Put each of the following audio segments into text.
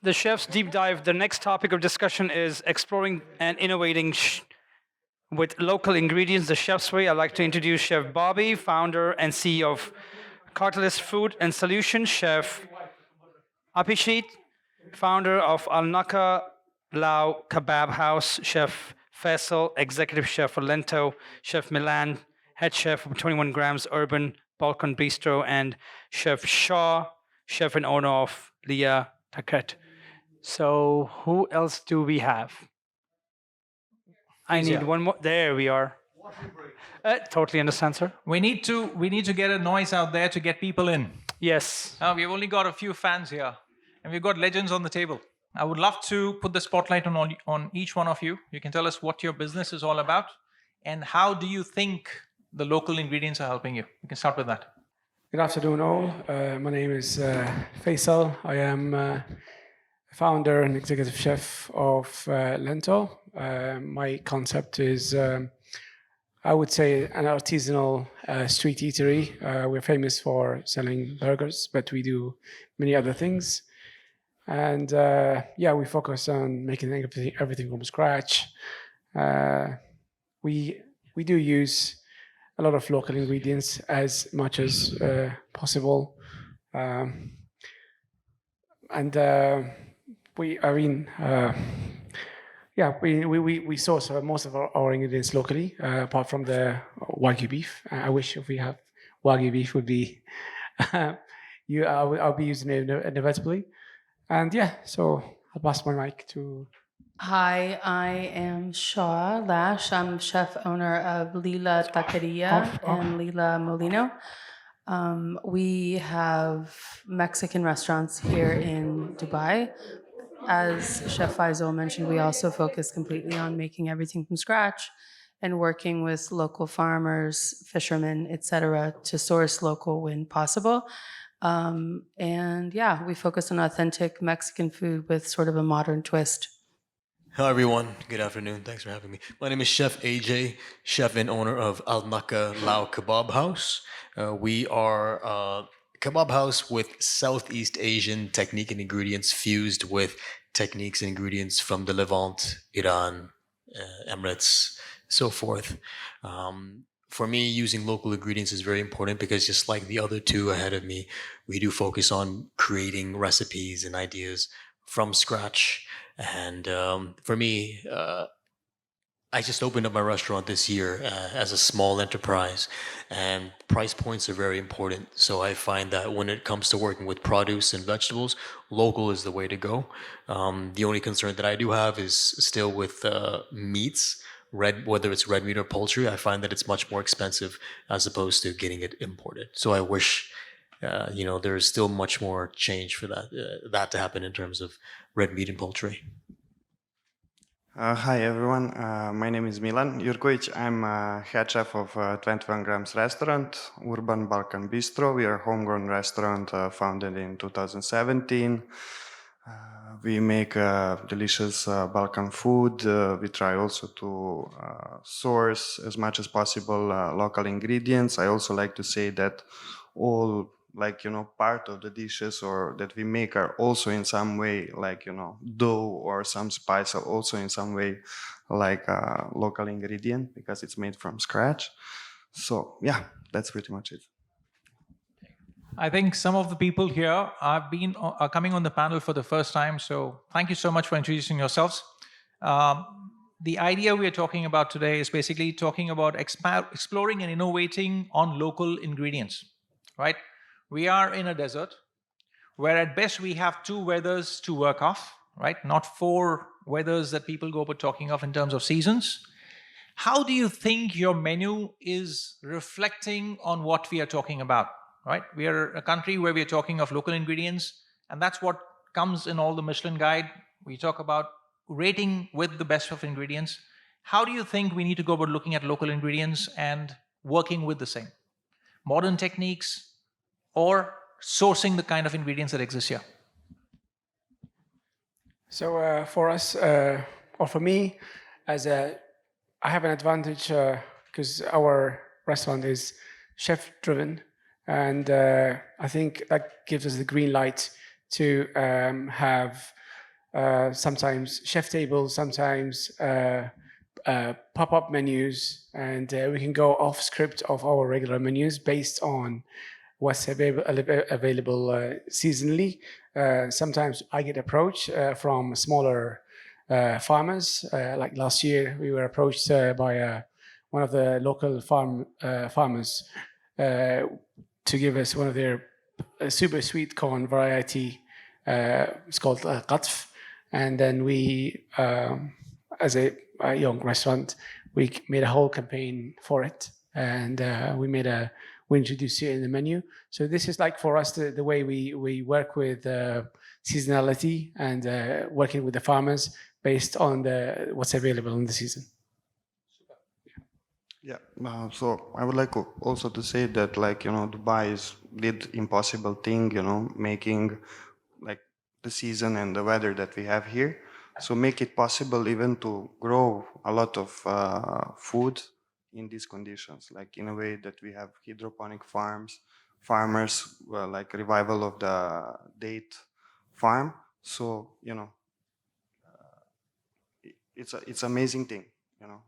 the Chef's Deep Dive. The next topic of discussion is exploring and innovating with local ingredients, the chef's way. I'd like to introduce Chef Bobby, founder and CEO of Catalyst Food and Solutions, Chef Apishit, founder of Al Naka Lao Kebab House, Chef Faisal, executive chef for Lento, Chef Milan, head chef of 21 Grams Urban Balkan Bistro, and Chef Shaw, chef and owner of Leah Taket. So who else do we have? I need one more. There we are. Totally understand, sir. We need to get a noise out there to get people in. Yes. We've only got a few fans here, and we've got legends on the table. I would love to put the spotlight on each one of you. You can tell us what your business is all about, and how do you think the local ingredients are helping you. You can start with that. Good afternoon, all. My name is Faisal. I am founder and executive chef of Lento. My concept is, I would say, an artisanal street eatery. We're famous for selling burgers, but we do many other things. And we focus on making everything from scratch. We do use a lot of local ingredients as much as possible. We source most of our ingredients locally, apart from the Wagyu beef. I wish if we have Wagyu beef would be, I'll be using it inevitably. And so I'll pass my mic to... Hi, I am Shaw Lash. I'm chef owner of Lila Taqueria and Lila Molino. We have Mexican restaurants here in Dubai. As Chef Faisal mentioned, we also focus completely on making everything from scratch and working with local farmers, fishermen, etc., to source local when possible. We focus on authentic Mexican food with sort of a modern twist. Hello everyone, good afternoon, thanks for having me. My name is Chef AJ, chef and owner of Al Naka Lao Kebab House. We are a kebab house with Southeast Asian technique and ingredients fused with techniques and ingredients from the Levant, Iran, Emirates, so forth. For me, using local ingredients is very important because just like the other two ahead of me, we do focus on creating recipes and ideas from scratch. And for me, I just opened up my restaurant this year as a small enterprise, and price points are very important. So I find that when it comes to working with produce and vegetables, local is the way to go. The only concern that I do have is still with meats, whether it's red meat or poultry. I find that it's much more expensive as opposed to getting it imported. So I wish, there is still much more change for that to happen in terms of red meat and poultry. Hi everyone, my name is Milan Jurkovic. I'm head chef of 21 Grams restaurant, Urban Balkan Bistro. We are a homegrown restaurant founded in 2017. We make delicious Balkan food. We try also to source as much as possible local ingredients. I also like to say that all part of the dishes or that we make are also in some way dough or some spice are also in some way like a local ingredient because it's made from scratch. So that's pretty much it. I think some of the people here are coming on the panel for the first time, so thank you so much for introducing yourselves. The idea we are talking about today is basically talking about exploring and innovating on local ingredients, right? We are in a desert where at best we have 2 weathers to work off, right? Not 4 weathers that people go about talking of in terms of seasons. How do you think your menu is reflecting on what we are talking about, right? We are a country where we are talking of local ingredients, and that's what comes in all the Michelin guide. We talk about rating with the best of ingredients. How do you think we need to go about looking at local ingredients and working with the same? Modern techniques, or sourcing the kind of ingredients that exist here? So for us, or for me, I have an advantage because our restaurant is chef-driven, and I think that gives us the green light to have sometimes chef tables, sometimes pop-up menus, and we can go off script of our regular menus based on what's available seasonally. Sometimes I get approached from smaller farmers. Like last year, we were approached by one of the local farmers to give us one of their super sweet corn variety. It's called qatf. And then we, as a young restaurant, we made a whole campaign for it. And we introduced it in the menu. So this is like for us the way we work with seasonality and working with the farmers based on what's available in the season. Yeah, so I would like also to say that, like, Dubai did impossible thing, making like the season and the weather that we have here. So make it possible even to grow a lot of food in these conditions, like in a way that we have hydroponic farmers, like revival of the date farm. So, it's amazing thing.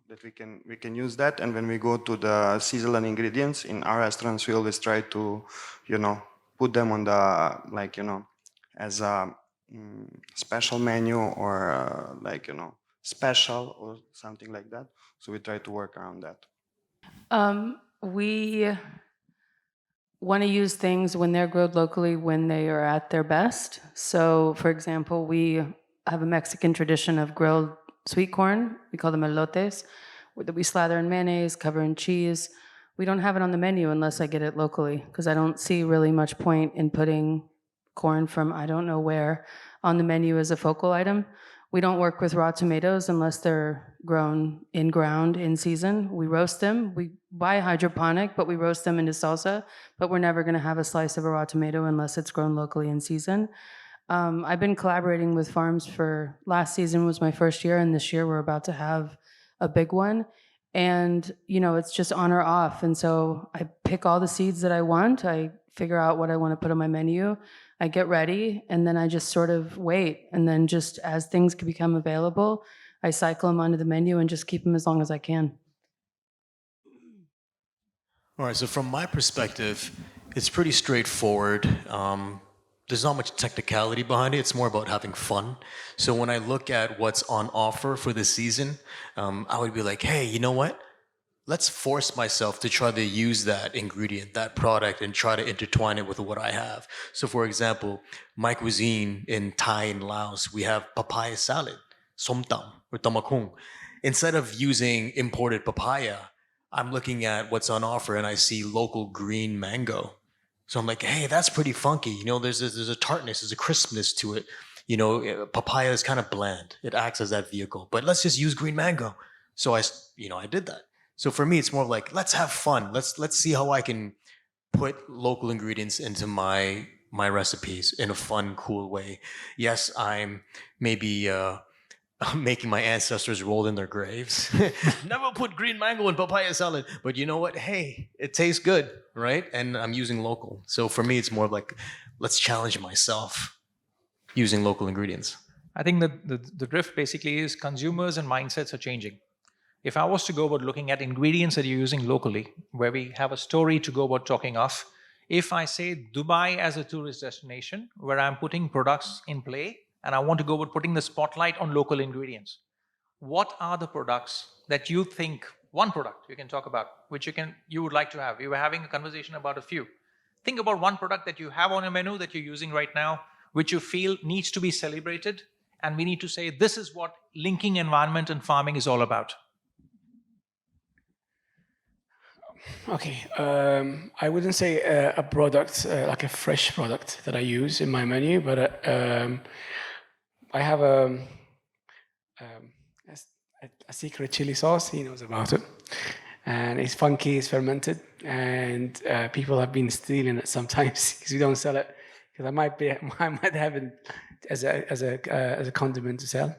That we can use that, and when we go to the seasonal ingredients in our restaurants, we always try to, put them on the as a special menu or special or something like that. So we try to work around that. We want to use things when they're grown locally when they are at their best. So, for example, we have a Mexican tradition of grilled sweet corn. We call them elotes, that we slather in mayonnaise, cover in cheese. We don't have it on the menu unless I get it locally, because I don't see really much point in putting corn from I don't know where on the menu as a focal item. We don't work with raw tomatoes unless they're grown in ground in season. We roast them. We buy hydroponic, but we roast them into salsa. But we're never going to have a slice of a raw tomato unless it's grown locally in season. I've been collaborating with farms for last season was my first year, and this year we're about to have a big one. And, it's just on or off. And so I pick all the seeds that I want. I figure out what I want to put on my menu. I get ready, and then I just sort of wait. And then just as things can become available, I cycle them onto the menu and just keep them as long as I can. All right, so from my perspective, it's pretty straightforward. There's not much technicality behind it. It's more about having fun. So when I look at what's on offer for this season, I would be like, hey, you know what? Let's force myself to try to use that ingredient, that product, and try to intertwine it with what I have. So for example, my cuisine in Thai and Laos, we have papaya salad, som tam, or tamakung. Instead of using imported papaya, I'm looking at what's on offer and I see local green mango. So I'm like, hey, that's pretty funky. There's a tartness, there's a crispness to it. Papaya is kind of bland. It acts as that vehicle. But let's just use green mango. So I did that. So for me, it's more like, let's have fun. Let's see how I can put local ingredients into my recipes in a fun, cool way. Yes, I'm maybe making my ancestors roll in their graves. Never put green mango in papaya salad. But you know what? Hey, it tastes good, right? And I'm using local. So for me, it's more like, let's challenge myself using local ingredients. I think that the drift basically is consumers and mindsets are changing. If I was to go about looking at ingredients that you're using locally, where we have a story to go about talking of, if I say Dubai as a tourist destination, where I'm putting products in play, and I want to go about putting the spotlight on local ingredients, what are the products that you think, one product you can talk about, which you would like to have? We were having a conversation about a few. Think about one product that you have on your menu that you're using right now, which you feel needs to be celebrated, and we need to say, this is what linking environment and farming is all about. Okay, I wouldn't say a product, like a fresh product that I use in my menu, but I have a secret chili sauce. He knows about it. And it's funky, it's fermented, and people have been stealing it sometimes because we don't sell it. Because I might have it as a condiment to sell,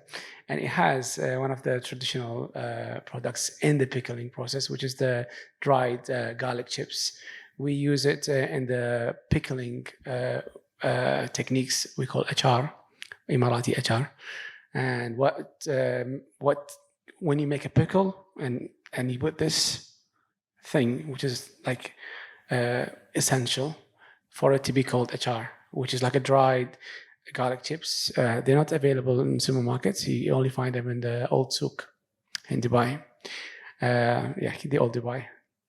and it has one of the traditional products in the pickling process, which is the dried garlic chips. We use it in the pickling techniques we call achar, Emirati achar. And what when you make a pickle and you put this thing, which is like essential for it to be called achar, which is like a dried garlic chips. They're not available in supermarkets. You only find them in the old souk in Dubai. Yeah, the old Dubai.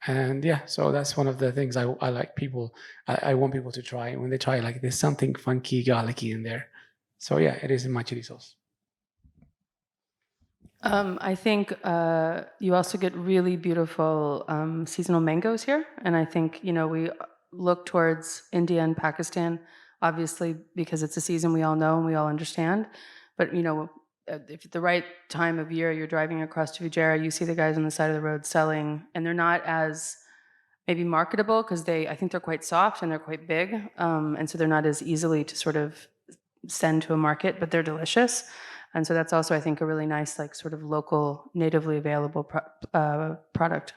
And yeah, so that's one of the things I like people. I want people to try when they try. Like there's something funky, garlicky in there. So yeah, it is in my chili sauce. I think you also get really beautiful seasonal mangoes here, and I think we look towards India and Pakistan, obviously because it's a season we all know and we all understand. But if at the right time of year you're driving across to Fujairah, you see the guys on the side of the road selling, and they're not as maybe marketable because I think they're quite soft and they're quite big, and so they're not as easily to sort of send to a market, but they're delicious. And so that's also, I think, a really nice, like, sort of local, natively available product.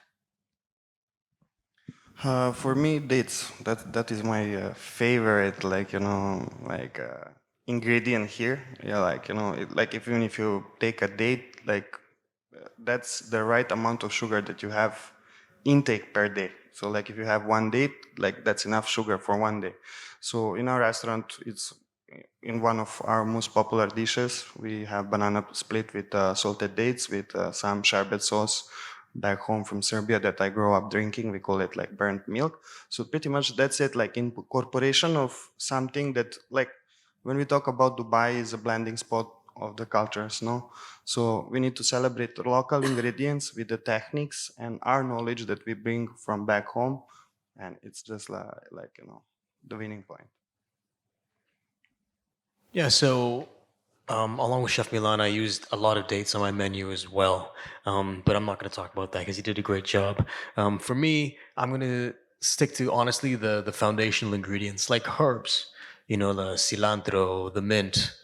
For me, dates. That is my favorite, ingredient here. Yeah, even if you take a date, that's the right amount of sugar that you have intake per day. So, like, if you have one date, like that's enough sugar for one day. So, in our restaurant, it's in one of our most popular dishes. We have banana split with salted dates with some sherbet sauce back home from Serbia that I grew up drinking. We call it like burnt milk. So pretty much that's it, like incorporation of something that, like, when we talk about Dubai is a blending spot of the cultures, no? So we need to celebrate the local ingredients with the techniques and our knowledge that we bring from back home. And it's just the winning point. Yeah, so along with Chef Milan, I used a lot of dates on my menu as well. But I'm not going to talk about that because he did a great job. For me, I'm going to stick to honestly the foundational ingredients like herbs. You know, the cilantro, the mint,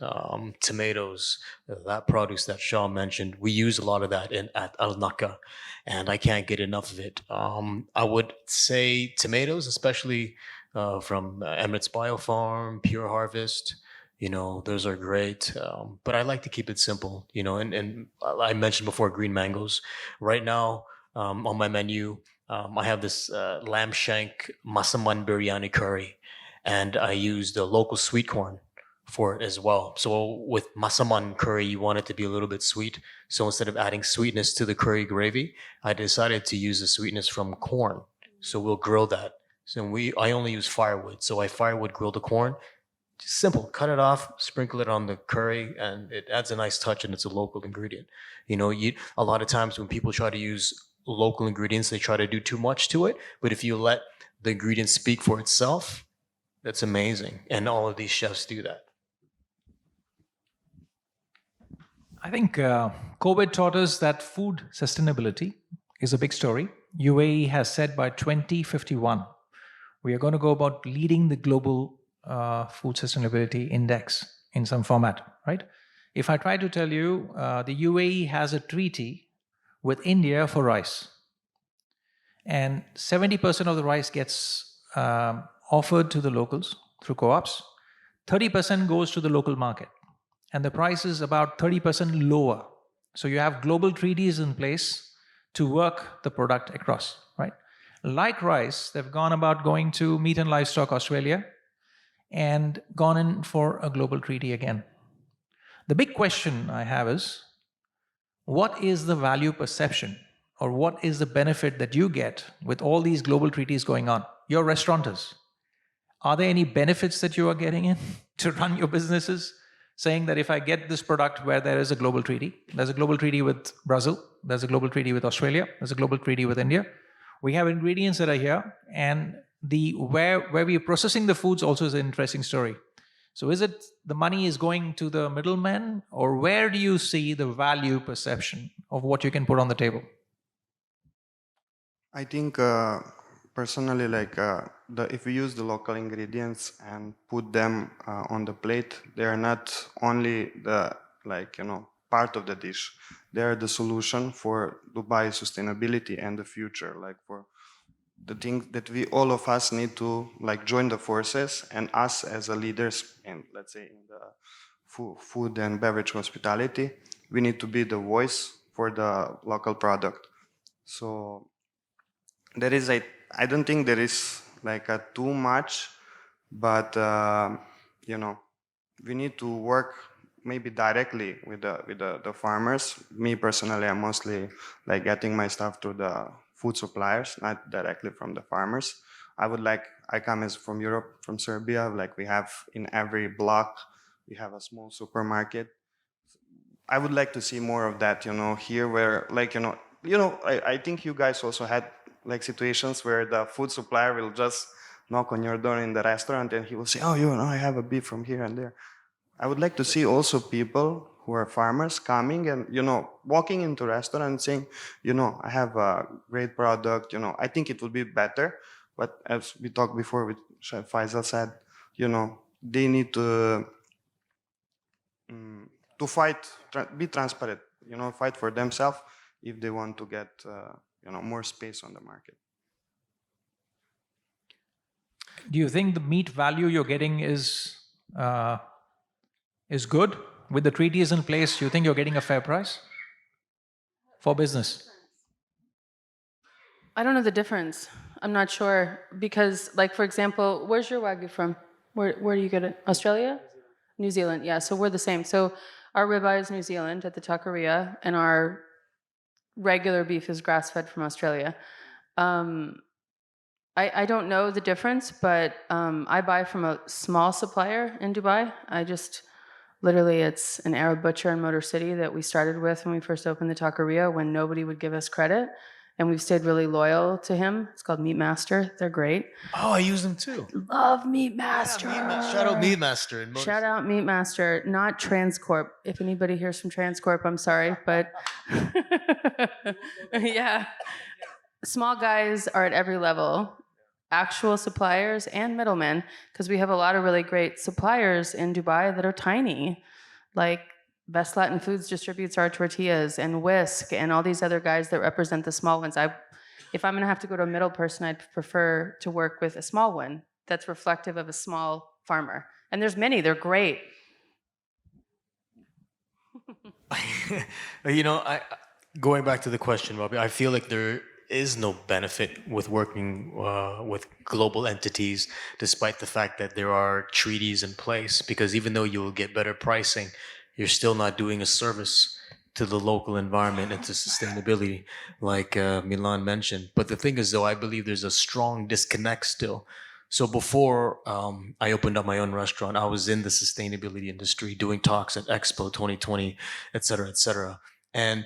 tomatoes, that produce that Shaw mentioned. We use a lot of that at Al Naka, and I can't get enough of it. I would say tomatoes, especially from Emirates Biofarm, Pure Harvest. You know, those are great. But I like to keep it simple, you know, and I mentioned before green mangoes. Right now, on my menu, I have this lamb shank masaman biryani curry, and I use the local sweet corn for it as well. So with masaman curry, you want it to be a little bit sweet. So instead of adding sweetness to the curry gravy, I decided to use the sweetness from corn. So we'll grill that. So I only use firewood. So I firewood grill the corn. Just simple, cut it off, sprinkle it on the curry, and it adds a nice touch, and it's a local ingredient. You know, a lot of times when people try to use local ingredients, they try to do too much to it. But if you let the ingredient speak for itself, that's amazing. And all of these chefs do that. I think COVID taught us that food sustainability is a big story. UAE has said by 2051, we are going to go about leading the global food sustainability index in some format, right? If I try to tell you, the UAE has a treaty with India for rice, and 70% of the rice gets offered to the locals through co-ops, 30% goes to the local market, and the price is about 30% lower. So you have global treaties in place to work the product across, right? Like rice, they've gone about going to Meat and Livestock Australia and gone in for a global treaty again. The big question I have is, what is the value perception or what is the benefit that you get with all these global treaties going on? Your restaurateurs, are there any benefits that you are getting in to run your businesses? Saying that if I get this product where there is a global treaty, there's a global treaty with Brazil, there's a global treaty with Australia, there's a global treaty with India. We have ingredients that are here, and where we're processing the foods also is an interesting story. So is it the money is going to the middleman, or where do you see the value perception of what you can put on the table? I think personally, if we use the local ingredients and put them on the plate, they are not only part of the dish. They are the solution for Dubai sustainability and the future. Like for the things that all of us need to join the forces, and us as a leaders, and let's say in the food and beverage hospitality. We need to be the voice for the local product. So there is I don't think there is like a too much, but you know, we need to work maybe directly with the farmers. Me personally, I'm mostly like getting my stuff through the food suppliers, not directly from the farmers. I come as from Europe, from Serbia. Like we have in every block, we have a small supermarket. I would like to see more of that, here where like, I think you guys also had like situations where the food supplier will just knock on your door in the restaurant and he will say, oh, I have a beef from here and there. I would like to see also people who are farmers coming and, walking into restaurant and saying, I have a great product, I think it would be better. But as we talked before with Chef Faisal said, they need to fight, be transparent, fight for themselves if they want to get, more space on the market. Do you think the meat value you're getting is good? With the treaties in place, do you think you're getting a fair price for business? I don't know the difference. I'm not sure because, like, for example, where's your Wagyu from? Where do you get it? Australia? New Zealand, yeah. So we're the same. So our ribeye is New Zealand at the taqueria, and our regular beef is grass-fed from Australia. I don't know the difference, but I buy from a small supplier in Dubai. Literally, it's an Arab butcher in Motor City that we started with when we first opened the taqueria when nobody would give us credit. And we've stayed really loyal to him. It's called Meat Master. They're great. Oh, I use them too. Love Meat Master. Yeah, shout out Meat Master. Shout out Meat Master, not Transcorp. If anybody hears from Transcorp, I'm sorry, but yeah. Small guys are at every level, actual suppliers and middlemen, because we have a lot of really great suppliers in Dubai that are tiny, like Best Latin Foods distributes our tortillas, and Whisk, and all these other guys that represent the small ones. If I'm going to have to go to a middle person, I'd prefer to work with a small one that's reflective of a small farmer. And there's many, they're great. Going back to the question, Bobby, I feel like there is no benefit with working with global entities, despite the fact that there are treaties in place, because even though you will get better pricing, you're still not doing a service to the local environment and to sustainability, like Milan mentioned. But the thing is, though, I believe there's a strong disconnect still. So before I opened up my own restaurant, I was in the sustainability industry doing talks at Expo 2020, et cetera, et cetera. And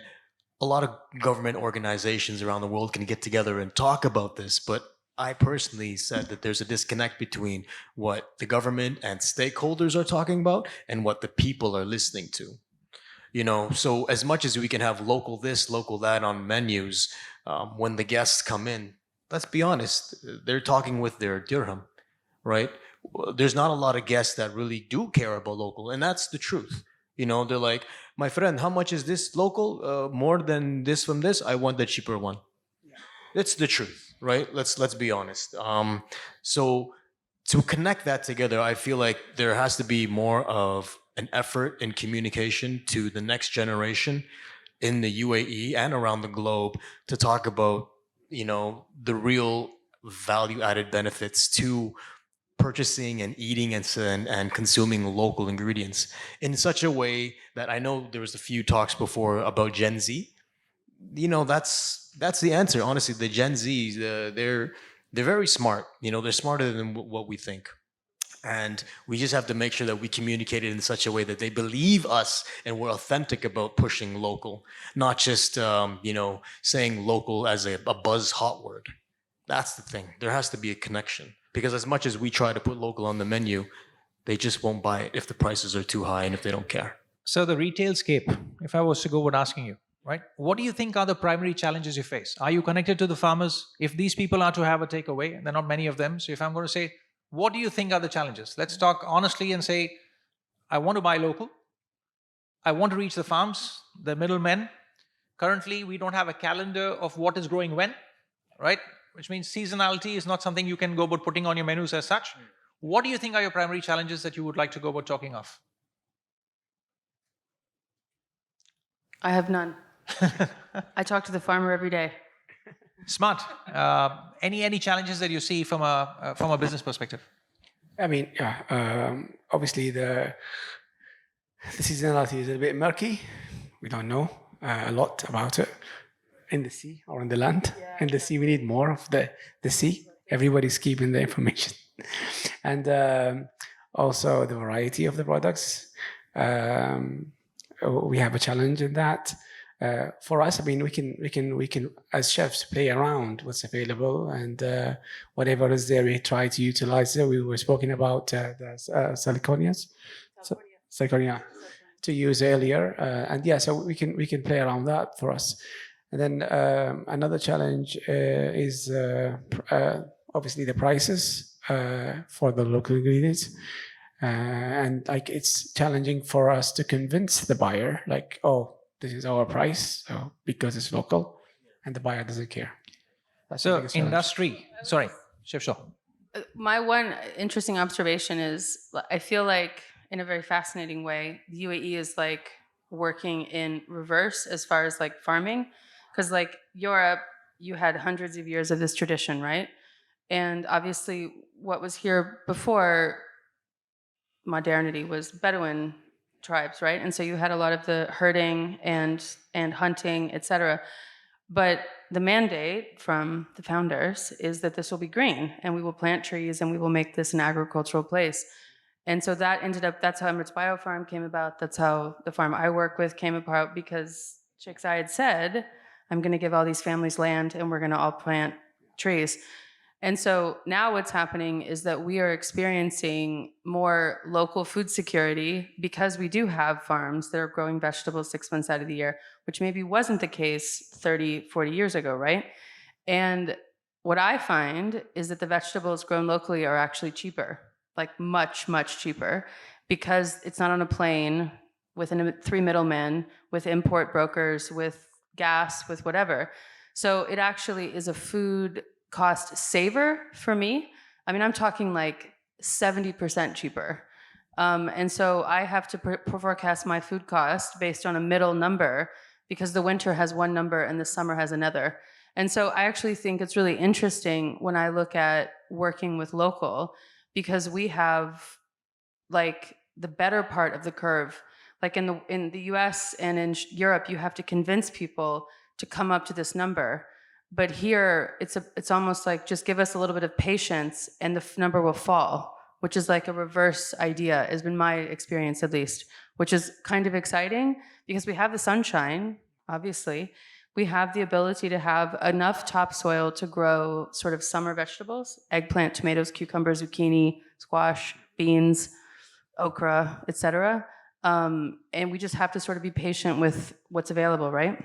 a lot of government organizations around the world can get together and talk about this, but I personally said that there's a disconnect between what the government and stakeholders are talking about and what the people are listening to. So as much as we can have local this, local that on menus, when the guests come in, let's be honest, they're talking with their dirham, right? There's not a lot of guests that really do care about local, and that's the truth. They're like, my friend, how much is this local? More than this from this? I want the cheaper one. That's the truth, right? Let's be honest. So to connect that together, I feel like there has to be more of an effort in communication to the next generation in the UAE and around the globe to talk about, the real value-added benefits to purchasing and eating and consuming local ingredients in such a way that I know there was a few talks before about Gen Z. That's the answer. Honestly, the Gen Zs, they're very smart. They're smarter than what we think. And we just have to make sure that we communicate it in such a way that they believe us and we're authentic about pushing local, not just, saying local as a buzz hot word. That's the thing. There has to be a connection. Because as much as we try to put local on the menu, they just won't buy it if the prices are too high and if they don't care. So the retail scape, if I was to go with asking you, right? What do you think are the primary challenges you face? Are you connected to the farmers? If these people are to have a takeaway, and there are not many of them, so if I'm going to say, what do you think are the challenges? Let's talk honestly and say, I want to buy local. I want to reach the farms, the middlemen. Currently, we don't have a calendar of what is growing when, right? Which means seasonality is not something you can go about putting on your menus as such. What do you think are your primary challenges that you would like to go about talking of? I have none. I talk to the farmer every day. Smart. Any challenges that you see from a business perspective? I mean, yeah, obviously the seasonality is a bit murky. We don't know a lot about it in the sea or on the land. In the sea, we need more of the sea. Everybody's keeping the information. And also the variety of the products. We have a challenge in that. For us, I mean, we can as chefs play around what's available, and whatever is there, we try to utilize it. We were speaking about the siliconias, siliconia to use earlier, and yeah, so we can play around that for us. And then another challenge is obviously the prices for the local ingredients. And like it's challenging for us to convince the buyer, like, oh, this is our price, so because it's local, and the buyer doesn't care. That's the So biggest challenge. industry, sorry, Chef Shaw. My one interesting observation is I feel like, in a very fascinating way, the UAE is like working in reverse as far as like farming. Because like Europe, you had hundreds of years of this tradition, right? And obviously, what was here before modernity was Bedouin tribes, right? And so you had a lot of the herding and hunting, etc. But the mandate from the founders is that this will be green, and we will plant trees, and we will make this an agricultural place. And so that ended up, that's how Emirates Biofarm came about. That's how the farm I work with came about, because Sheikh Zayed said, I'm going to give all these families land, and we're going to all plant trees. And so now what's happening is that we are experiencing more local food security because we do have farms that are growing vegetables 6 months out of the year, which maybe wasn't the case 30, 40 years ago, right? And what I find is that the vegetables grown locally are actually cheaper, like much, much cheaper, because it's not on a plane with 3 middlemen, with import brokers, with gas, with whatever. So it actually is a food cost saver for me. I mean, I'm talking like 70% cheaper. And so I have to forecast my food cost based on a middle number, because the winter has one number and the summer has another. And so I actually think it's really interesting when I look at working with local, because we have like the better part of the curve. Like in the US and in Europe, you have to convince people to come up to this number. But here, it's almost like, just give us a little bit of patience and the number will fall, which is like a reverse idea, has been my experience at least, which is kind of exciting because we have the sunshine, obviously. We have the ability to have enough topsoil to grow sort of summer vegetables, eggplant, tomatoes, cucumber, zucchini, squash, beans, okra, etc. And we just have to sort of be patient with what's available, right?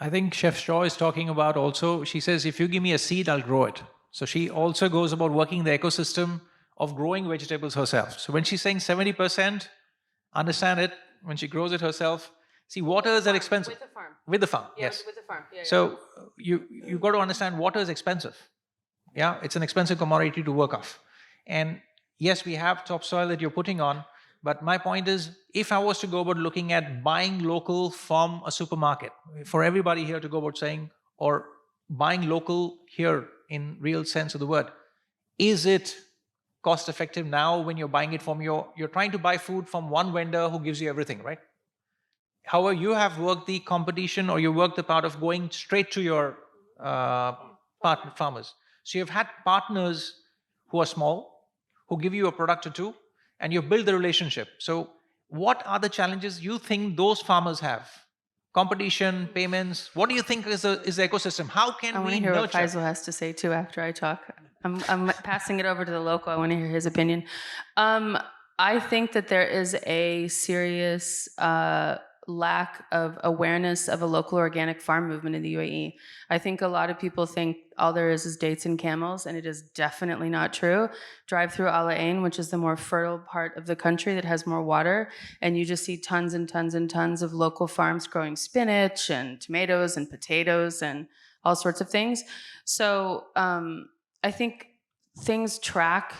I think Chef Shaw is talking about also, she says, if you give me a seed, I'll grow it. So she also goes about working the ecosystem of growing vegetables herself. So when she's saying 70%, understand it, when she grows it herself. See, waters are expensive. With the farm. With the farm, Yeah, yes. with the farm. Yeah, So you got to understand water is expensive. Yeah, it's an expensive commodity to work off. And yes, we have topsoil that you're putting on, but my point is, if I was to go about looking at buying local from a supermarket, for everybody here to go about saying, or buying local here in real sense of the word, is it cost effective now when you're buying it from you're trying to buy food from one vendor who gives you everything, right? However, you have worked the competition, or you worked the part of going straight to your partner farmers. So you've had partners who are small, who give you a product or two, and you've built the relationship. So what are the challenges you think those farmers have? Competition, payments, what do you think is the ecosystem? How can I want we to hear what nurture? Faisal has to say too after I talk. I'm passing it over to the local. I want to hear his opinion. I think that there is a serious lack of awareness of a local organic farm movement in the UAE. I think a lot of people think all there is dates and camels, and it is definitely not true. Drive through Al Ain, which is the more fertile part of the country that has more water, and you just see tons and tons and tons of local farms growing spinach and tomatoes and potatoes and all sorts of things. So I think things track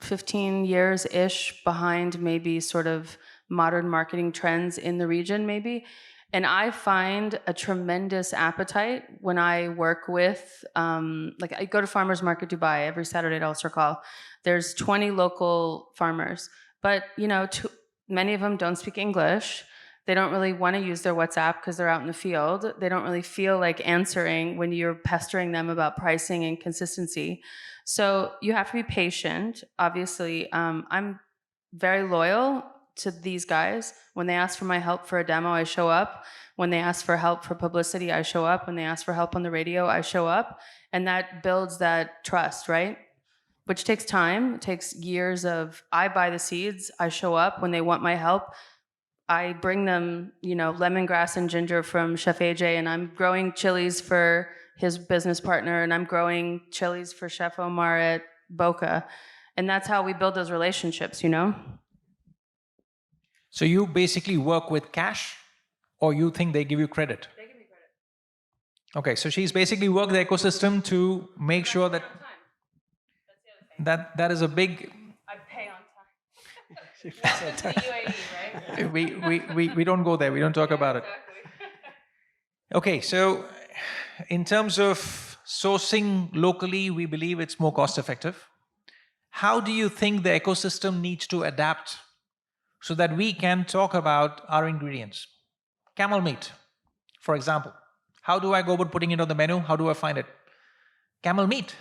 15 years-ish behind maybe sort of modern marketing trends in the region, maybe. And I find a tremendous appetite when I work with, like I go to Farmers Market Dubai every Saturday at Al Circle. There's 20 local farmers, but many of them don't speak English. They don't really want to use their WhatsApp because they're out in the field. They don't really feel like answering when you're pestering them about pricing and consistency. So you have to be patient. Obviously, I'm very loyal to these guys. When they ask for my help for a demo, I show up. When they ask for help for publicity, I show up. When they ask for help on the radio, I show up. And that builds that trust, right? Which takes time. It takes years of, I buy the seeds, I show up. When they want my help, I bring them, lemongrass and ginger from Chef AJ, and I'm growing chilies for his business partner, and I'm growing chilies for Chef Omar at Boca. And that's how we build those relationships, So you basically work with cash, or you think they give you credit? They give me credit. Okay, so she's basically worked the ecosystem to make sure that that is a big. I pay on time. Welcome to the UAE, right? We don't go there. We don't talk about it. Exactly. Okay, so in terms of sourcing locally, we believe it's more cost effective. How do you think the ecosystem needs to adapt so that we can talk about our ingredients? Camel meat, for example. How do I go about putting it on the menu? How do I find it? Camel meat.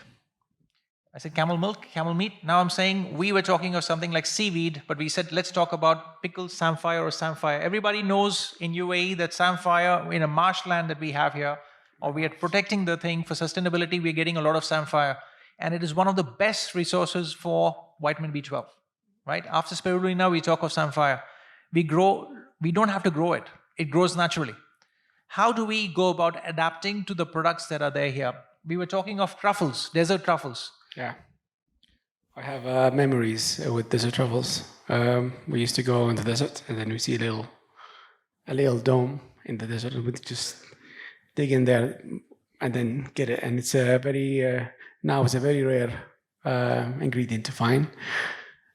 I said camel milk, camel meat. Now I'm saying we were talking of something like seaweed, but we said let's talk about pickled samphire or samphire. Everybody knows in UAE that samphire in a marshland that we have here, or we are protecting the thing for sustainability, we're getting a lot of samphire. And it is one of the best resources for vitamin B12, right? After spirulina, we talk of samphire. We don't have to grow it. It grows naturally. How do we go about adapting to the products that are there here? We were talking of truffles, desert truffles. Yeah. I have memories with desert truffles. We used to go in the desert, and then we see a little dome in the desert, and we'd just dig in there and then get it. And it's a very now it's a very rare ingredient to find.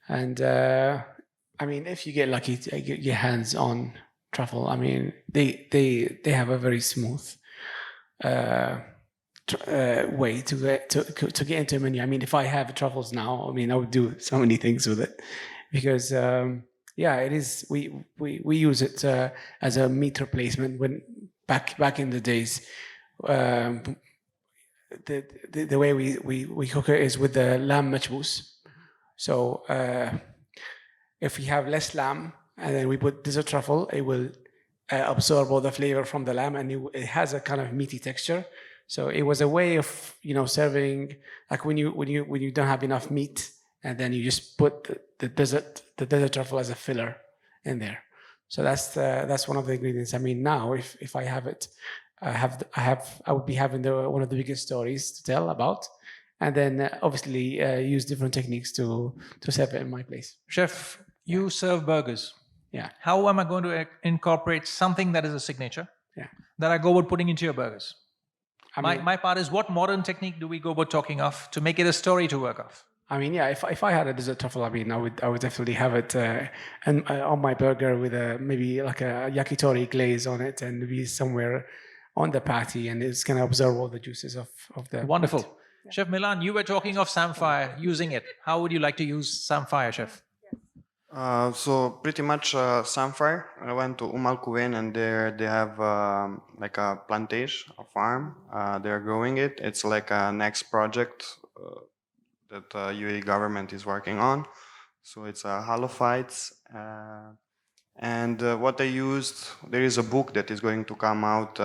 And I mean, if you get lucky to get your hands on truffle, I mean, they have a very smooth way to get into a menu. I mean, if I have truffles now, I mean, I would do so many things with it, because it is. We use it as a meat replacement. When back in the days, the way we cook it is with the lamb machbous. So if we have less lamb and then we put desert truffle, it will absorb all the flavor from the lamb, and it has a kind of meaty texture. So it was a way of serving, like when you don't have enough meat, and then you just put the desert truffle as a filler in there. So that's one of the ingredients. I mean, now if I have it, I would be having one of the biggest stories to tell about, and then obviously use different techniques to serve it in my place. Chef, you serve burgers. Yeah. How am I going to incorporate something that is a signature? Yeah. That I go about putting into your burgers? I mean, My part is, what modern technique do we go about talking of to make it a story to work off? I mean, yeah. If I had a desert truffle, I mean, I would definitely have it on my burger with maybe like a yakitori glaze on it, and maybe somewhere on the patty, and it's gonna absorb all the juices of the. Wonderful. meat. Chef Milan, you were talking of samphire, using it. How would you like to use samphire, Chef? So pretty much samphire. I went to Al Quwain, and there they have like a plantation, a farm. They're growing it. It's like a next project that UAE government is working on. So it's halophytes. And what they used, there is a book that is going to come out.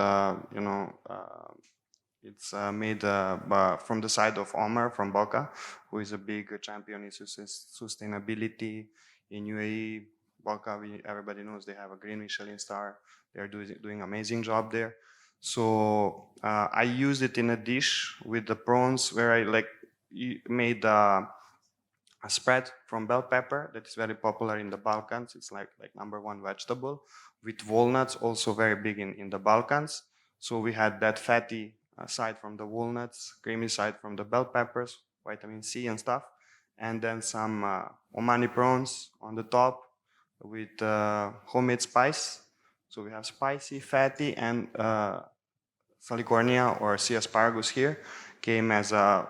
It's made from the side of Omar from Boca, who is a big champion in sustainability. In UAE, Boca, everybody knows they have a green Michelin star. They're doing amazing job there. So I used it in a dish with the prawns, where I made a spread from bell pepper that is very popular in the Balkans. It's like #1 vegetable, with walnuts, also very big in the Balkans. So we had that fatty side from the walnuts, creamy side from the bell peppers, vitamin C and stuff, and then some Omani prawns on the top, with homemade spice. So we have spicy, fatty, and Salicornia or sea asparagus here came as a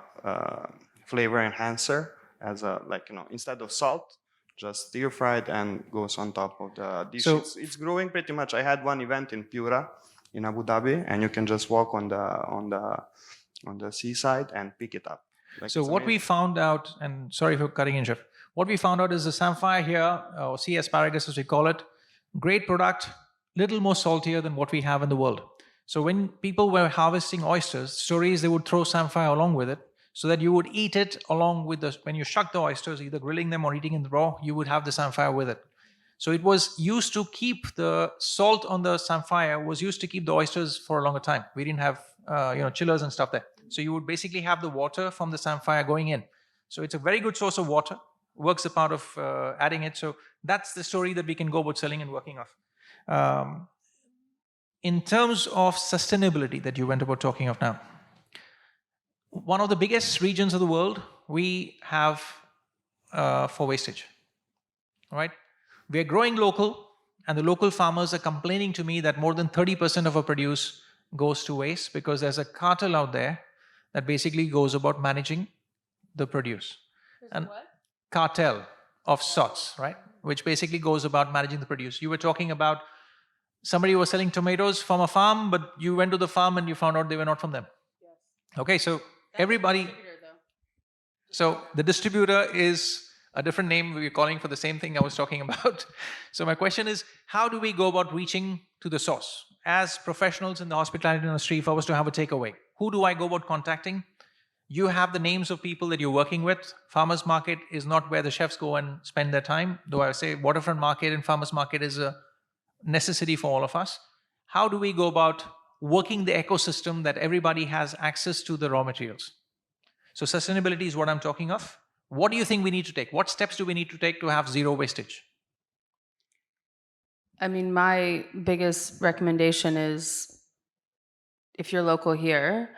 flavor enhancer, as a instead of salt, just stir fried and goes on top of the dish. So- It's growing pretty much. I had one event in Pura, in Abu Dhabi, and you can just walk on the seaside and pick it up. So It's what we amazing. found out, and sorry for cutting in, Chef. What we found out is the samphire here, or sea asparagus as we call it, great product, little more saltier than what we have in the world. So when people were harvesting oysters, stories they would throw samphire along with it, so that you would eat it along with the, when you shuck the oysters, either grilling them or eating in the raw, you would have the samphire with it. So it was used to keep the salt on the samphire was used to keep the oysters for a longer time. We didn't have chillers and stuff there. So you would basically have the water from the samphire going in. So it's a very good source of water. Works a part of adding it. So that's the story that we can go about selling and working off. In terms of sustainability that you went about talking of now, one of the biggest regions of the world we have for wastage. All right, we are growing local, and the local farmers are complaining to me that more than 30% of our produce goes to waste because there's a cartel out there that basically goes about managing the produce. And cartel of sorts, right? Which basically goes about managing the produce. You were talking about somebody was selling tomatoes from a farm, but you went to the farm and you found out they were not from them. Okay, so everybody. So the distributor is a different name we're calling for the same thing I was talking about. So my question is, how do we go about reaching to the source? As professionals in the hospitality industry, if I was to have a takeaway, who do I go about contacting? You have the names of people that you're working with. Farmers market is not where the chefs go and spend their time, though I say waterfront market and farmers market is a necessity for all of us. How do we go about working the ecosystem that everybody has access to the raw materials? So sustainability is what I'm talking of. What do you think we need to take? What steps do we need to take to have zero wastage? I mean, my biggest recommendation is if you're local here,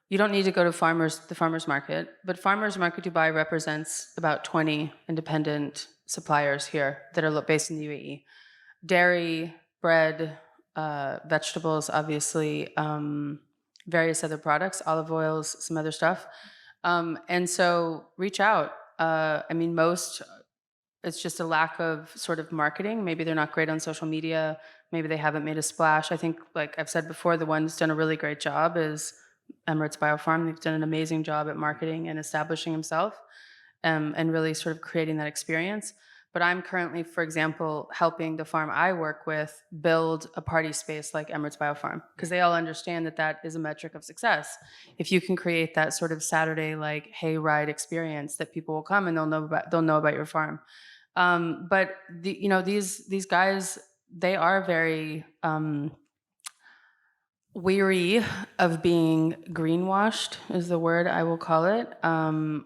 you don't need to go to the farmers market, but farmers market Dubai represents about 20 independent suppliers here that are based in the UAE. Dairy, bread, vegetables, obviously, various other products, olive oils, some other stuff. And so reach out. I mean, it's just a lack of sort of marketing. Maybe they're not great on social media. Maybe they haven't made a splash. I think, like I've said before, the one who's done a really great job is Emirates Biofarm. They've done an amazing job at marketing and establishing himself, and really sort of creating that experience. But I'm currently, for example, helping the farm I work with build a party space like Emirates Biofarm, because they all understand that that is a metric of success. If you can create that sort of Saturday like hayride experience, that people will come and they'll know about your farm. But these guys, they are very weary of being greenwashed, is the word I will call it,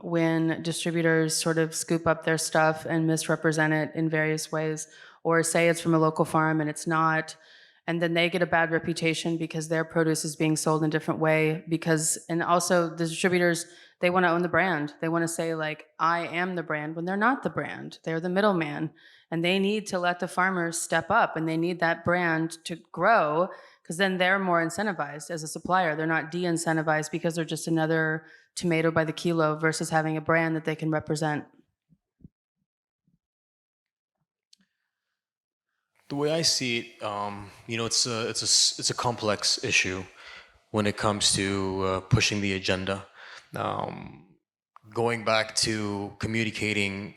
when distributors sort of scoop up their stuff and misrepresent it in various ways, or say it's from a local farm and it's not, and then they get a bad reputation because their produce is being sold in a different way. And also the distributors, they want to own the brand. They want to say like, I am the brand, when they're not the brand. They're the middleman, and they need to let the farmers step up, and they need that brand to grow, because then they're more incentivized as a supplier. They're not de-incentivized because they're just another tomato by the kilo versus having a brand that they can represent. The way I see it, it's a complex issue when it comes to pushing the agenda. Going back to communicating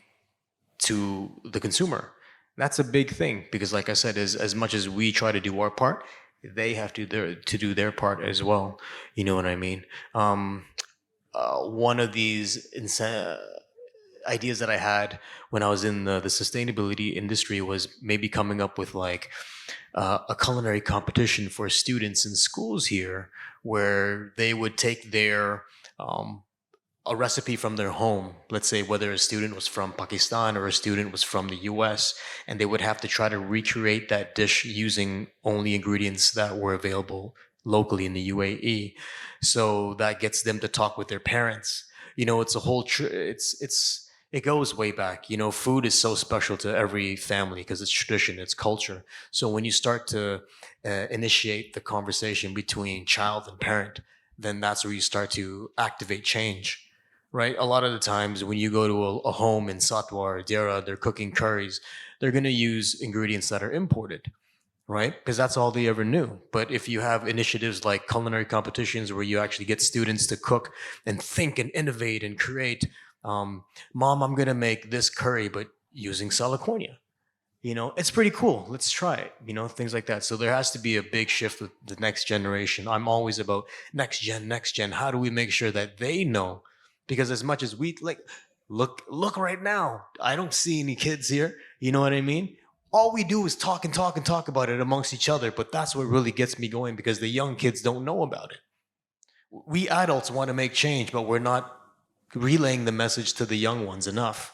to the consumer, that's a big thing, because, like I said, as much as we try to do our part, they have to do their part as well. You know what I mean? One of these ideas that I had when I was in the sustainability industry was maybe coming up with like a culinary competition for students in schools here, where they would take their a recipe from their home, let's say whether a student was from Pakistan or a student was from the US, and they would have to try to recreate that dish using only ingredients that were available locally in the UAE. So that gets them to talk with their parents. You know, it's a whole it's it goes way back. You know, food is so special to every family because it's tradition, it's culture. So when you start to initiate the conversation between child and parent, then that's where you start to activate change, right? A lot of the times when you go to a home in Satwa or Dera, they're cooking curries, they're going to use ingredients that are imported, right? Because that's all they ever knew. But if you have initiatives like culinary competitions where you actually get students to cook and think and innovate and create, Mom, I'm going to make this curry, but using Salicornia. You know, it's pretty cool. Let's try it. You know, things like that. So there has to be a big shift with the next generation. I'm always about next gen, next gen. How do we make sure that they know? Because as much as we like, look right now. I don't see any kids here. You know what I mean? All we do is talk and talk and talk about it amongst each other. But that's what really gets me going because the young kids don't know about it. We adults want to make change, but we're not relaying the message to the young ones enough.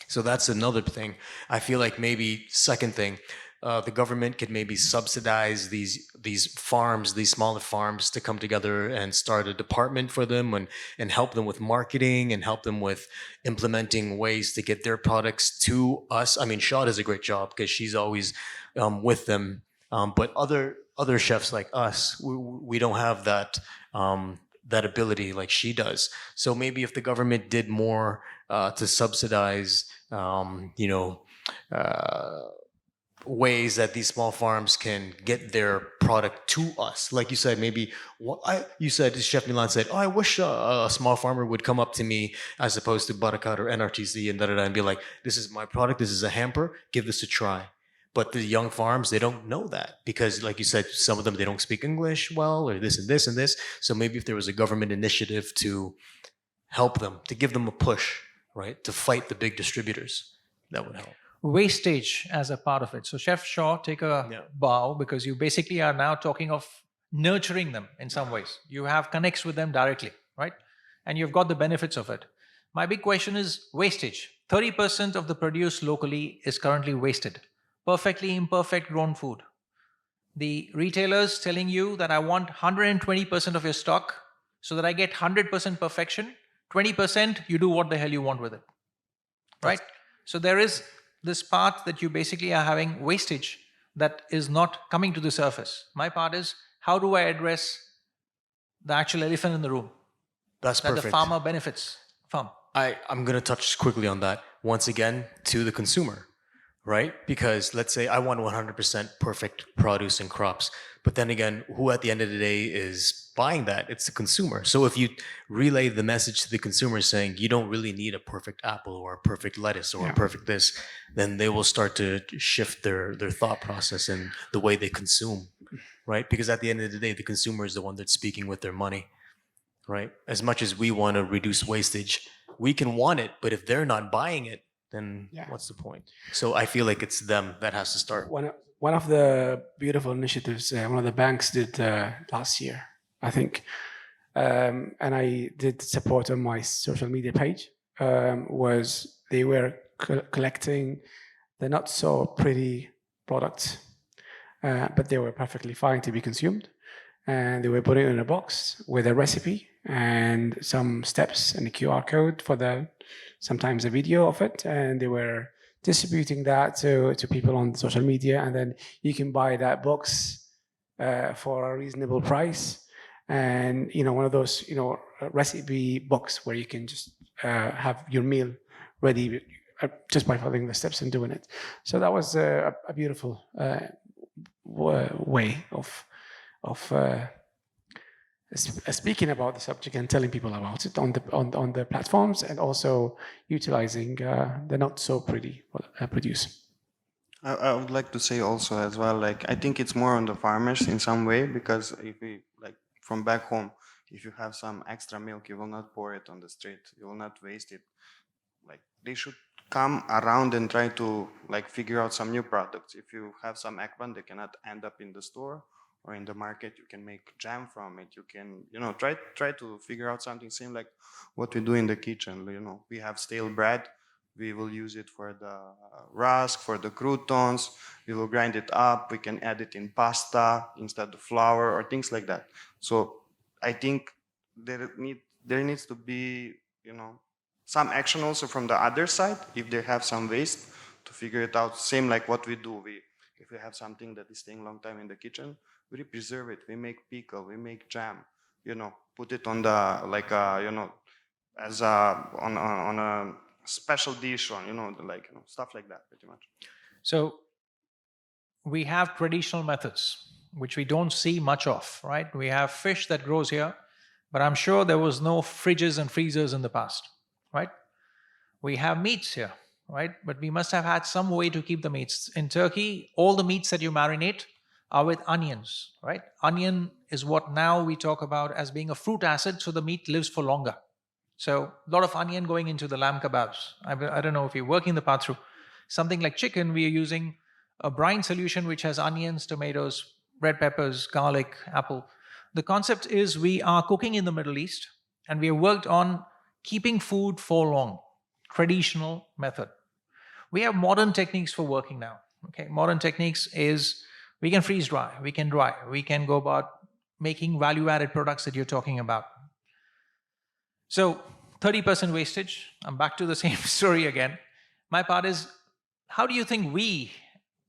So that's another thing. I feel like maybe second thing, the government could maybe subsidize these farms, these smaller farms, to come together and start a department for them and help them with marketing and help them with implementing ways to get their products to us. I mean, Shaw does a great job because she's always with them. But other chefs like us, we don't have that ability like she does. So maybe if the government did more to subsidize, you know, ways that these small farms can get their product to us. Like you said, maybe you said, Chef Milan said, "Oh, I wish a small farmer would come up to me as opposed to Barakat or NRTC and da da da and be like, this is my product, this is a hamper, give this a try." But the young farms, they don't know that because, like you said, some of them they don't speak English well, or this and this and this. So maybe if there was a government initiative to help them, to give them a push, right, to fight the big distributors, that would help. Wastage as a part of it. So, Chef Shaw, take a Yeah. bow because you basically are now talking of nurturing them in some ways. You have connects with them directly, right? And you've got the benefits of it. My big question is wastage. 30% of the produce locally is currently wasted. Perfectly imperfect grown food. The retailers telling you that I want 120% of your stock so that I get 100% perfection. 20% you do what the hell you want with it, right? So there is this part that you basically are having wastage that is not coming to the surface. My part is how do I address the actual elephant in the room That's that perfect. the farmer benefits from? I'm going to touch quickly on that once again to the consumer, right? Because let's say I want 100% perfect produce and crops, but then again, who at the end of the day is buying that? It's the consumer. So if you relay the message to the consumer saying you don't really need a perfect apple or a perfect lettuce or a perfect this, then they will start to shift their thought process and the way they consume, right? Because at the end of the day, the consumer is the one that's speaking with their money, right? As much as we want to reduce wastage, we can want it, but if they're not buying it, then what's the point? So I feel like it's them that has to start. One of the beautiful initiatives one of the banks did last year, I think, and I did support on my social media page, was they were collecting the not so pretty products, but they were perfectly fine to be consumed. And they were putting it in a box with a recipe and some steps and a QR code for sometimes a video of it. And they were distributing that to people on social media. And then you can buy that box for a reasonable price. And, one of those, recipe box where you can just have your meal ready just by following the steps and doing it. So that was a beautiful way of speaking about the subject and telling people about it on the platforms, and also utilizing the not so pretty produce. I would like to say also as well, like, I think it's more on the farmers in some way, because if we, like, from back home, if you have some extra milk, you will not pour it on the street, you will not waste it. Like, they should come around and try to, like, figure out some new products. If you have some eggplant, they cannot end up in the store or in the market. You can make jam from it. You can, try to figure out something same like what we do in the kitchen. We have stale bread. We will use it for the rusk, for the croutons. We will grind it up. We can add it in pasta instead of flour or things like that. So I think there needs to be, some action also from the other side, if they have some waste, to figure it out. Same like what we do. If we have something that is staying a long time in the kitchen, we preserve it. We make pickle, we make jam, put it on the, like, as on a special dish, or, stuff like that, pretty much. So we have traditional methods, which we don't see much of, right? We have fish that grows here, but I'm sure there was no fridges and freezers in the past, right? We have meats here, right? But we must have had some way to keep the meats. In Turkey, all the meats that you marinate are with onions, right? Onion is what now we talk about as being a fruit acid, so the meat lives for longer. So a lot of onion going into the lamb kebabs. I don't know if you're working the path through. Something like chicken, we are using a brine solution which has onions, tomatoes, red peppers, garlic, apple. The concept is we are cooking in the Middle East, and we have worked on keeping food for long. Traditional method. We have modern techniques for working now. Okay, modern techniques is we can freeze dry, we can dry, we can go about making value-added products that you're talking about. So 30% wastage. I'm back to the same story again. My part is, how do you think we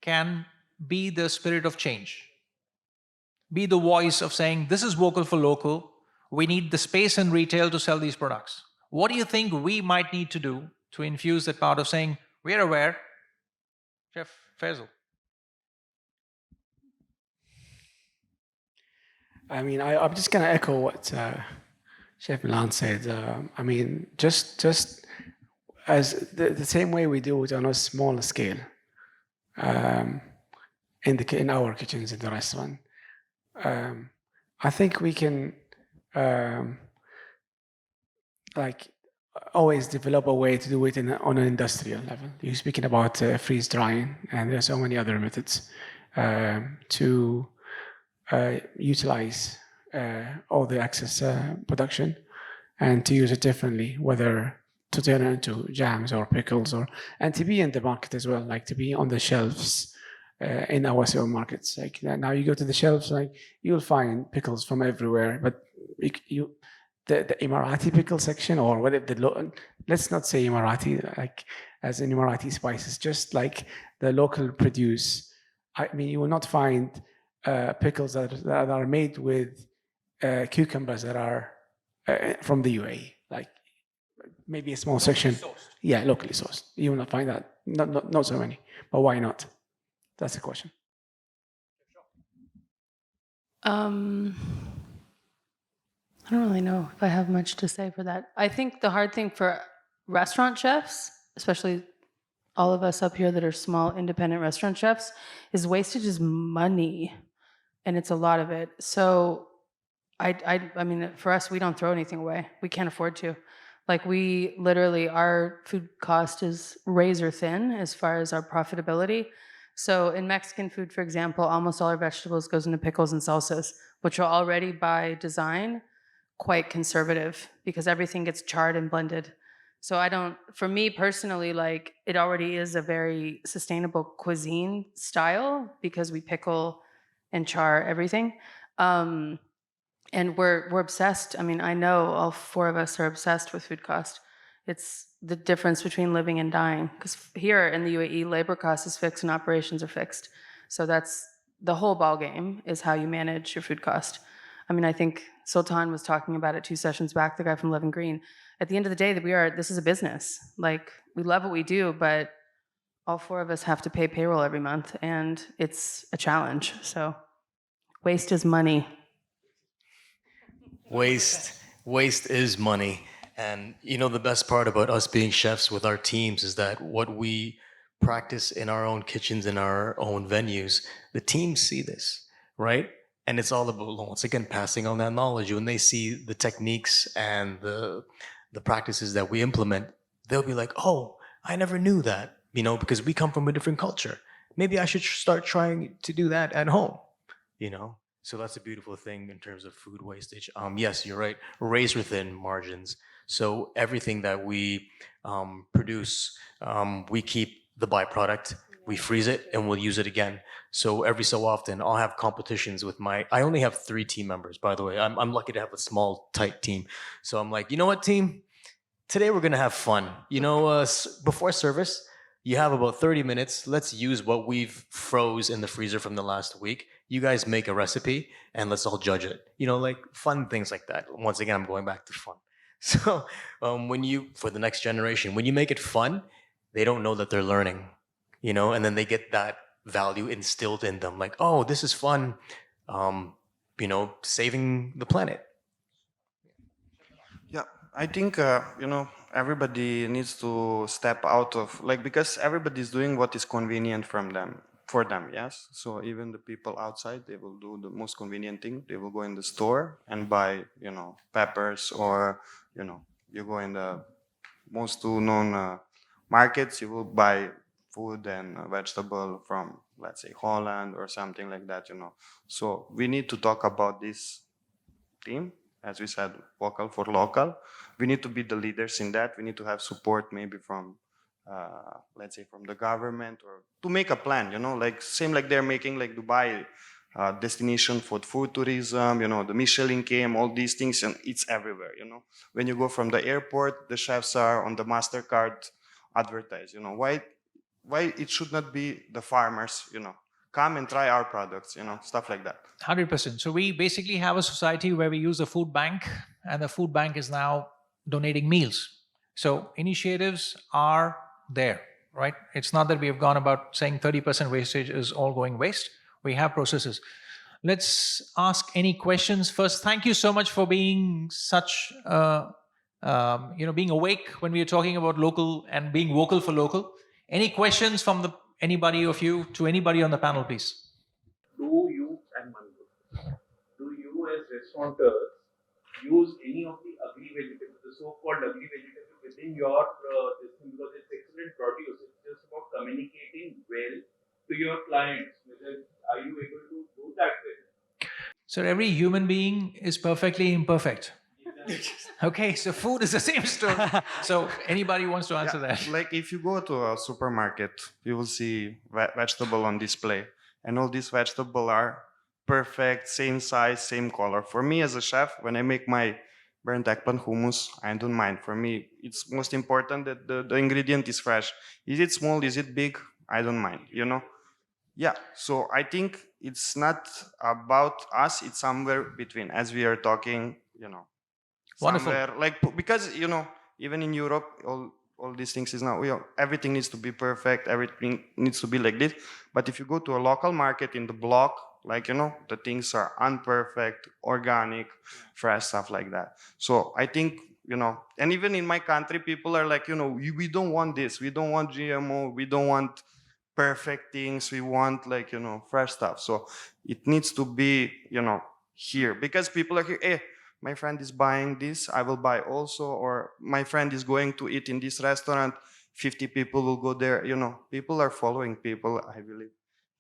can be the spirit of change? Be the voice of saying, this is vocal for local. We need the space in retail to sell these products. What do you think we might need to do to infuse that part of saying, we're aware? Chef Faisal. I mean, I'm just going to echo what Chef Milan said. I mean, just as the same way we do it on a small scale in our kitchens in the restaurant, I think we can always develop a way to do it on an industrial level. You're speaking about freeze drying, and there's so many other methods to utilize all the excess production and to use it differently, whether to turn it into jams or pickles, and to be in the market as well, like to be on the shelves in our supermarkets. Like now you go to the shelves, like you'll find pickles from everywhere, but the Emirati pickle section, or whatever, let's not say Emirati, like as in Emirati spices, just like the local produce. I mean, you will not find pickles that are made with cucumbers that are from the UAE, like maybe a small section. Yeah, locally sourced. You will not find that. Not so many. But why not? That's the question. I don't really know if I have much to say for that. I think the hard thing for restaurant chefs, especially all of us up here that are small independent restaurant chefs, is wastage is money, and it's a lot of it. So I mean, for us, we don't throw anything away. We can't afford to. Like, we literally, our food cost is razor thin as far as our profitability. So in Mexican food, for example, almost all our vegetables goes into pickles and salsas, which are already by design quite conservative because everything gets charred and blended. So for me personally, like, it already is a very sustainable cuisine style because we pickle and char everything. And we're obsessed. I mean, I know all four of us are obsessed with food cost. It's the difference between living and dying. Because here in the UAE, labor cost is fixed and operations are fixed. So that's the whole ball game, is how you manage your food cost. I mean, I think Sultan was talking about it 2 sessions back, the guy from Levin Green. At the end of the day, this is a business. Like, we love what we do, but all four of us have to pay payroll every month, and it's a challenge. So waste is money. Waste is money. And the best part about us being chefs with our teams is that what we practice in our own kitchens, in our own venues, the teams see this, right? And it's all about, once again, passing on that knowledge. When they see the techniques and the practices that we implement, they'll be like, oh, I never knew that, because we come from a different culture. Maybe I should start trying to do that at home, So that's a beautiful thing in terms of food wastage. Yes, you're right. Razor thin margins. So everything that we produce, we keep the byproduct, we freeze it, and we'll use it again. So every so often, I'll have competitions with I only have 3 team members, by the way. I'm lucky to have a small, tight team. So I'm like, you know what, team? Today we're gonna have fun. Before service, you have about 30 minutes. Let's use what we've froze in the freezer from the last week. You guys make a recipe and let's all judge it. Like fun things like that. Once again, I'm going back to fun. So, for the next generation, when you make it fun, they don't know that they're learning, and then they get that value instilled in them. Like, oh, this is fun, saving the planet. Yeah, I think everybody needs to step out of because everybody's doing what is convenient for them. Yes, so even the people outside, they will do the most convenient thing. They will go in the store and buy peppers, or you go in the most two known markets. You will buy food and vegetable from, let's say, Holland or something like that. So we need to talk about this theme, as we said, vocal for local. We need to be the leaders in that. We need to have support maybe from, let's say, from the government, or to make a plan, like same like they're making like Dubai destination for food tourism, the Michelin came, all these things, and it's everywhere, When you go from the airport, the chefs are on the MasterCard advertised, why it should not be the farmers, come and try our products, stuff like that. 100%. So we basically have a society where we use a food bank, and the food bank is now donating meals. So initiatives are there, right? It's not that we have gone about saying 30% wastage is all going waste. We have processes. Let's ask any questions first. Thank you so much for being such, being awake when we are talking about local and being vocal for local. Any questions from anybody of you to anybody on the panel, please? Do you as restaurateurs use any of the ugly vegetables, the so-called ugly vegetables within your this thing, because it's excellent produce. It's just about communicating well to your clients. Are you able to do that well? So every human being is perfectly imperfect. Okay, so food is the same story. So anybody wants to answer that? Like if you go to a supermarket, you will see vegetable on display, and all these vegetables are perfect, same size, same color. For me as a chef, when I make my burnt eggplant hummus, I don't mind. For me, it's most important that the ingredient is fresh. Is it small? Is it big? I don't mind, Yeah, so I think it's not about us, it's somewhere between, as we are talking, Wonderful. somewhere because even in Europe, all these things is now, everything needs to be perfect, everything needs to be like this. But if you go to a local market in the block, the things are unperfect, organic, fresh, stuff like that. So I think, and even in my country, people are like, we don't want this, we don't want GMO, we don't want perfect things, we want fresh stuff. So it needs to be, here, because people are here, hey, my friend is buying this, I will buy also, or my friend is going to eat in this restaurant, 50 people will go there. People are following people, I believe.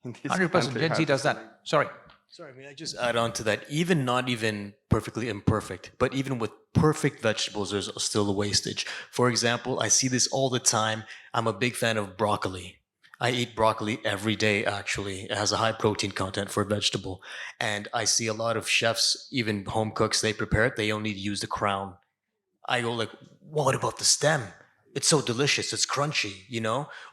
In this 100%. country, Gen Z does that. Sorry. Sorry, may I just add on to that? Not even perfectly imperfect, but even with perfect vegetables, there's still a wastage. For example, I see this all the time. I'm a big fan of broccoli. I eat broccoli every day, actually. It has a high protein content for a vegetable. And I see a lot of chefs, even home cooks, they prepare it, they only use the crown. I go like, what about the stem? It's so delicious, it's crunchy,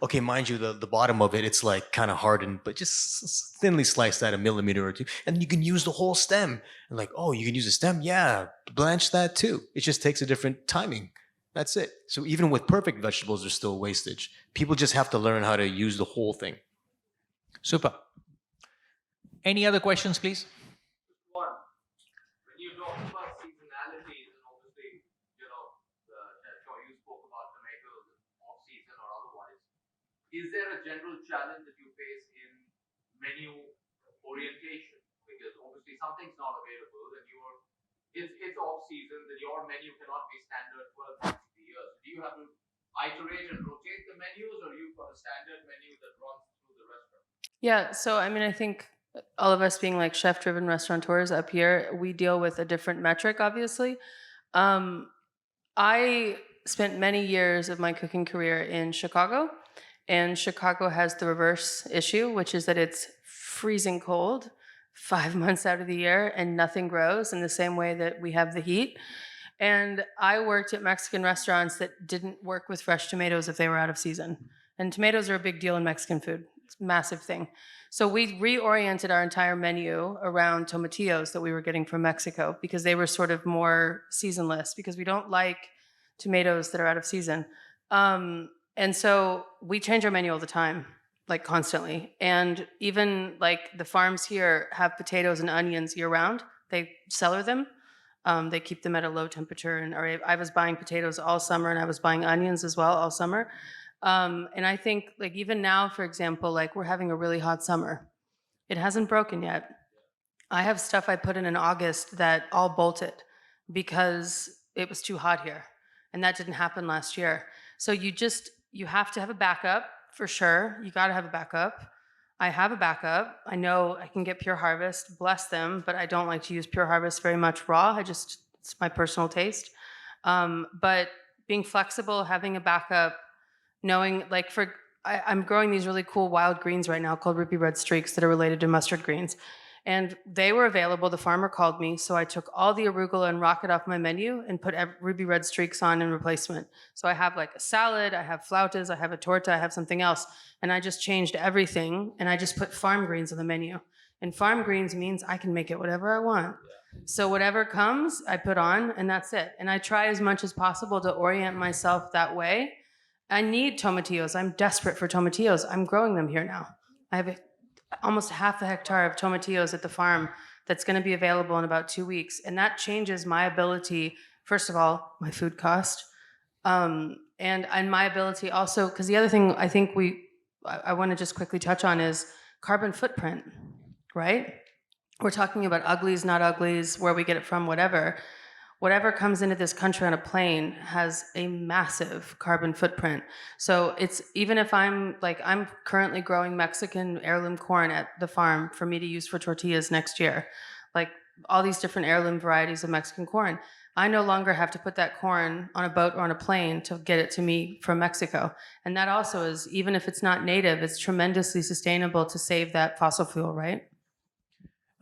Okay, mind you, the bottom of it, it's like kind of hardened, but just thinly slice that a millimeter or two, and you can use the whole stem. And like, oh, you can use the stem? Yeah, blanch that too. It just takes a different timing. That's it. So even with perfect vegetables, there's still wastage. People just have to learn how to use the whole thing. Super. Any other questions, please? One, when you talk about seasonalities, and obviously, you spoke about tomatoes off season or otherwise. Is there a general challenge that you face in menu orientation? Because obviously something's not available, and it's off season, then your menu cannot be standard 12 months of the year. So do you have to iterate and rotate the menus, or you've got a standard menu that runs through the restaurant? Yeah, so I mean, I think all of us being like chef-driven restaurateurs up here, we deal with a different metric, obviously. I spent many years of my cooking career in Chicago, and Chicago has the reverse issue, which is that it's freezing cold 5 months out of the year and nothing grows in the same way that we have the heat. And I worked at Mexican restaurants that didn't work with fresh tomatoes if they were out of season. And tomatoes are a big deal in Mexican food. It's a massive thing. So we reoriented our entire menu around tomatillos that we were getting from Mexico because they were sort of more seasonless because we don't like tomatoes that are out of season. And so we change our menu all the time, like constantly. And even like the farms here have potatoes and onions year round. They cellar them. They keep them at a low temperature. And I was buying potatoes all summer and I was buying onions as well all summer. And I think like even now, for example, like we're having a really hot summer. It hasn't broken yet. I have stuff I put in August that all bolted because it was too hot here. And that didn't happen last year. So you have to have a backup for sure. You got to have a backup. I have a backup. I know I can get Pure Harvest, bless them, but I don't like to use Pure Harvest very much raw. It's my personal taste. But being flexible, having a backup, knowing like I'm growing these really cool wild greens right now called Ruby Red Streaks that are related to mustard greens. And they were available. The farmer called me. So I took all the arugula and rocket off my menu and put Ruby Red Streaks on in replacement. So I have like a salad, I have flautas, I have a torta, I have something else. And I just changed everything and I just put farm greens on the menu. And farm greens means I can make it whatever I want. So whatever comes, I put on and that's it. And I try as much as possible to orient myself that way. I need tomatillos. I'm desperate for tomatillos. I'm growing them here now. I have almost half a hectare of tomatillos at the farm that's going to be available in about 2 weeks. And that changes my ability, first of all, my food cost, and my ability also, because the other thing I think I want to just quickly touch on is carbon footprint, right? We're talking about uglies, not uglies, where we get it from, whatever. Whatever comes into this country on a plane has a massive carbon footprint. So it's even if I'm currently growing Mexican heirloom corn at the farm for me to use for tortillas next year, like all these different heirloom varieties of Mexican corn. I no longer have to put that corn on a boat or on a plane to get it to me from Mexico. And that also is, even if it's not native, it's tremendously sustainable to save that fossil fuel, right?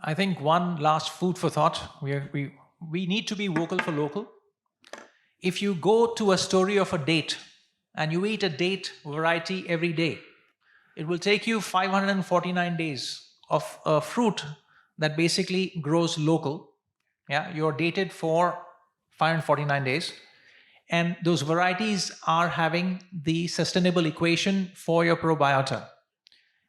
I think one last food for thought. We need to be vocal for local. If you go to a story of a date and you eat a date variety every day, it will take you 549 days of a fruit that basically grows local. Yeah, you're dated for 549 days. And those varieties are having the sustainable equation for your probiota.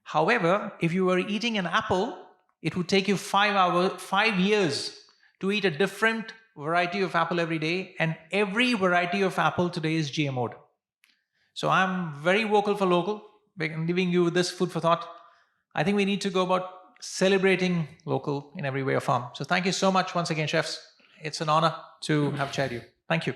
However, if you were eating an apple, it would take you 5 years to eat a different variety of apple every day, and every variety of apple today is GMO'd. So I'm very vocal for local. I'm giving you this food for thought. I think we need to go about celebrating local in every way or form. So thank you so much once again, chefs. It's an honor to have chaired you. Thank you.